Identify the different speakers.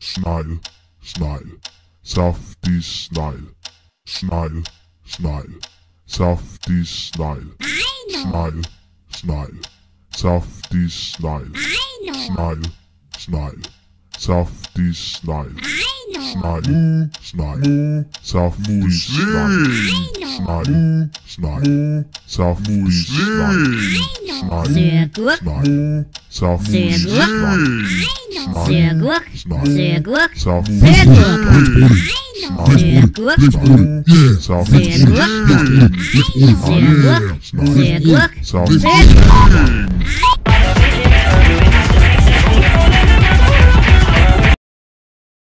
Speaker 1: Smile, smile, softy smile. Smile, smile, softy smile. Smile, smile, softy smile. Smile, smile, softy smile. Smile, smile, softy smile. Smile, smile, softy smile.
Speaker 2: Sehr gut.
Speaker 1: Smile, softy
Speaker 2: Sehr gut.
Speaker 1: smile.
Speaker 2: Sehr gut.
Speaker 1: Smile,
Speaker 2: Sehr gut.
Speaker 1: softy
Speaker 2: Sehr gut.
Speaker 1: smile.
Speaker 2: Sehr gut.
Speaker 1: Softy
Speaker 2: Sehr gut.
Speaker 1: smile.
Speaker 2: Sehr gut. Sehr gut.
Speaker 1: Softy
Speaker 2: Sehr gut.